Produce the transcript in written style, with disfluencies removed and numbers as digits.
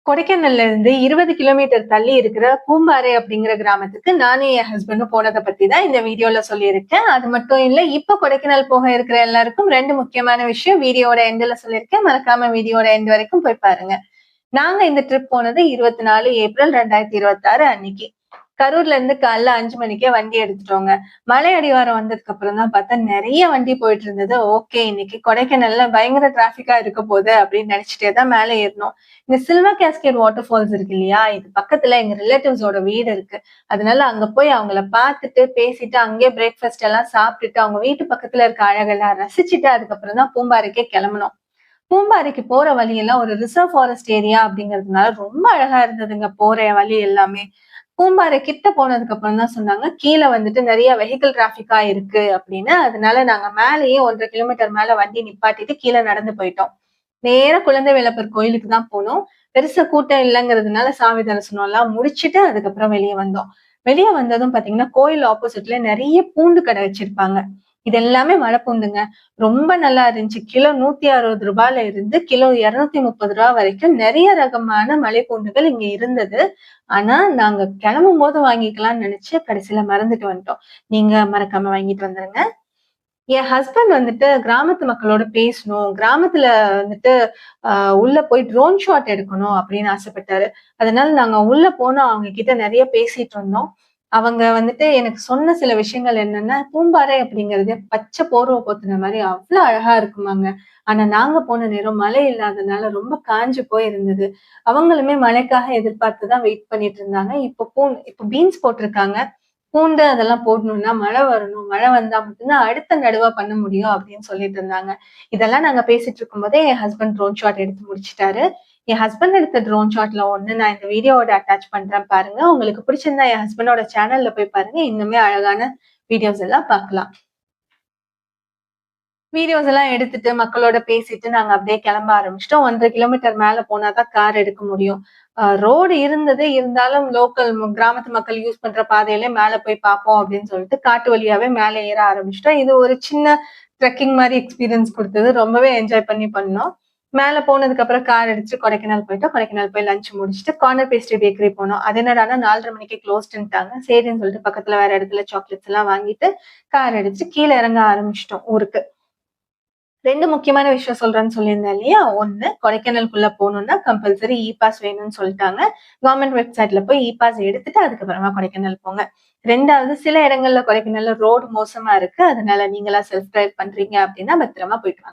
கொடைக்கானல்ல இருந்து 20 கிலோமீட்டர் தள்ளி இருக்கிற பூம்பாறை அப்படிங்கிற கிராமத்துக்கு நானும் என் ஹஸ்பண்டும் போனத பத்தி தான் இந்த வீடியோல சொல்லியிருக்கேன். அது மட்டும் இல்ல, இப்ப கொடைக்கானல் போக இருக்கிற எல்லாருக்கும் 2 முக்கியமான விஷயம் வீடியோட எண்டுல சொல்லியிருக்கேன். மறக்காம வீடியோட எண்ட் வரைக்கும் போய் பாருங்க. நாங்க இந்த ட்ரிப் போனது 24 ஏப்ரல் 2026 அன்னைக்கு. கரூர்ல இருந்து காலைல 5 மணிக்கே வண்டி எடுத்துட்டோங்க. மலை அடிவாரம் வந்ததுக்கு அப்புறம் தான் பார்த்தா நெறைய வண்டி போயிட்டு இருந்தது. ஓகே, இன்னைக்கு கொடைக்கானல்ல பயங்கர டிராபிக்கா இருக்க போகுது அப்படின்னு நினைச்சுட்டே தான் மேல ஏறினோம். இந்த சில்வர் கேஸ்கேட் வாட்டர் ஃபால்ஸ் இருக்கு இல்லையா? இது பக்கத்துல எங்க ரிலேட்டிவ்ஸோட வீடு இருக்கு. அதனால அங்க போய் அவங்கள பார்த்துட்டு, பேசிட்டு, அங்கேயே பிரேக்ஃபாஸ்ட் எல்லாம் சாப்பிட்டுட்டு, அவங்க வீட்டு பக்கத்துல இருக்க அழகெல்லாம் ரசிச்சுட்டு, அதுக்கப்புறம் தான் பூம்பாறைக்கே கிளம்புனோம். பூம்பாறைக்கு போற வழியெல்லாம் ஒரு ரிசர்வ் ஃபாரஸ்ட் ஏரியா அப்படிங்கிறதுனால ரொம்ப அழகா இருந்ததுங்க போற வழி எல்லாமே. பூம்பாறை கிட்ட போனதுக்கு அப்புறம் தான் சொன்னாங்க, கீழ வந்துட்டு நெறைய வெஹிக்கிள் டிராபிக்கா இருக்கு அப்படின்னு. அதனால நாங்க மேலேயே 1 1/2 கிலோமீட்டர் மேல வண்டி நிப்பாட்டிட்டு கீழ நடந்து போயிட்டோம். நேரா குழந்தை வேலப்பர் கோயிலுக்கு தான் போனோம். பெருசா கூட்டம் இல்லங்கிறதுனால சாமி தரிசனம் எல்லாம் முடிச்சுட்டு அதுக்கப்புறம் வெளிய வந்தோம். வெளிய வந்ததும் பாத்தீங்கன்னா, கோயில் ஆப்போசிட்ல நெறைய பூண்டு கடை வச்சிருப்பாங்க. இது எல்லாமே மலைப்பூண்டுங்க. ரொம்ப நல்லா இருந்துச்சு. கிலோ ரூ. 160 இருந்து கிலோ ரூ. 230 வரைக்கும் நெறைய ரகமான மலைப்பூண்டுகள் இங்க இருந்தது. ஆனா, நாங்க கிளம்பும்போது வாங்கிக்கலாம்னு நெனச்சு கடைசியில மறந்துட்டு வந்துட்டோம். நீங்க மறக்காம வாங்கிட்டு வந்துருங்க. என் ஹஸ்பண்ட் வந்துட்டு கிராமத்து மக்களோட பேசணும். கிராமத்துல வந்துட்டு உள்ள போய் ட்ரோன் ஷாட் எடுக்கணும் அப்படின்னு ஆசைப்பட்டாரு. அதனால நாங்க உள்ள போனோம். அவங்க கிட்ட நெறைய பேசிட்டு இருந்தோம். அவங்க வந்துட்டு எனக்கு சொன்ன சில விஷயங்கள் என்னன்னா, பூம்பாறை அப்படிங்கிறது பச்சை போர்வ போத்துன மாரி அவ்ளோ அழகா இருக்குமாங்க. ஆனா நாங்க போன நேரம் மழை இல்லாதனால ரொம்ப காஞ்சு போய் இருந்தது. அவங்களுமே மழைக்காக எதிர்பார்த்து தான் வெயிட் பண்ணிட்டு இருந்தாங்க. இப்ப பீன்ஸ் போட்டிருக்காங்க. பூண்டு அதெல்லாம் போடணும்னா மழை வரணும். மழை வந்தா மட்டும் தான் அடுத்த நடவா பண்ண முடியும் அப்படின்னு சொல்லிட்டு இருந்தாங்க. இதெல்லாம் நாங்க பேசிட்டு இருக்கும்போதே என் ஹஸ்பண்ட் ட்ரோன் ஷாட் எடுத்து முடிச்சுட்டாரு. என் ஹஸ்பண்ட் எடுத்த ட்ரோன் ஷாட்ல ஒண்ணு நான் இந்த வீடியோவோட அட்டாச் பண்றேன் பாருங்க. உங்களுக்கு பிடிச்சிருந்தா என் ஹஸ்பண்டோட சேனல்ல போய் பாருங்க. இன்னுமே அழகான வீடியோஸ் எல்லாம் பார்க்கலாம். வீடியோஸ் எல்லாம் எடுத்துட்டு மக்களோட பேசிட்டு நாங்க அப்படியே கிளம்ப ஆரம்பிச்சிட்டோம். 1 1/2 கிலோமீட்டர் மேல போனா தான் கார் எடுக்க முடியும். ரோடு இருந்தது. இருந்தாலும் கிராமத்து மக்கள் யூஸ் பண்ற பாதையிலே மேல போய் பார்ப்போம் அப்படின்னு சொல்லிட்டு காட்டு வழியாவே மேல ஏற ஆரம்பிச்சிட்டோம். இது ஒரு சின்ன ட்ரெக்கிங் மாரி எக்ஸ்பீரியன்ஸ் குடுத்தது. ரொம்பவே என்ஜாய் பண்ணி பண்ணோம். மேல போனதுக்கு அப்புறம் கார் எடுத்துட்டு கொடைக்கானல் போயிட்டோம். கொடைக்கானல் போய் லஞ்ச் முடிச்சுட்டு கார்னர் பேஸ்ட்ரி பேக்கரி போனோம். அது என்னடான்னா 4:30 மணிக்கு க்ளோஸ்டுன்ட்டாங்க. சரின்னு சொல்லிட்டு பக்கத்துல வேற இடத்துல சாக்லேட்ஸ் எல்லாம் வாங்கிட்டு கார் எடுத்துட்டு கீழ இறங்க ஆரம்பிச்சிட்டோம் ஊருக்கு. 2 முக்கியமான விஷயம் சொல்றேன்னு சொல்லியிருந்தேன் இல்லையா? 1 கொடைக்கானலுக்குள்ள போணும்னா கம்பல்சரி பாஸ் வேணும்னு சொல்ட்டாங்க. கவர்ன்மெண்ட் வெப்சைட்ல போய் பாஸ் எடுத்துட்டு அதுக்கப்புறமா கொடைக்கானல் போங்க. 2வது சில இடங்கள்ல கொடைக்கானல்ல ரோடு மோசமா இருக்கு. அதனால நீங்களா செல்ஃப் டிரைவ் பண்றீங்க அப்படின்னா பத்திரமா போயிட்டு வாங்க.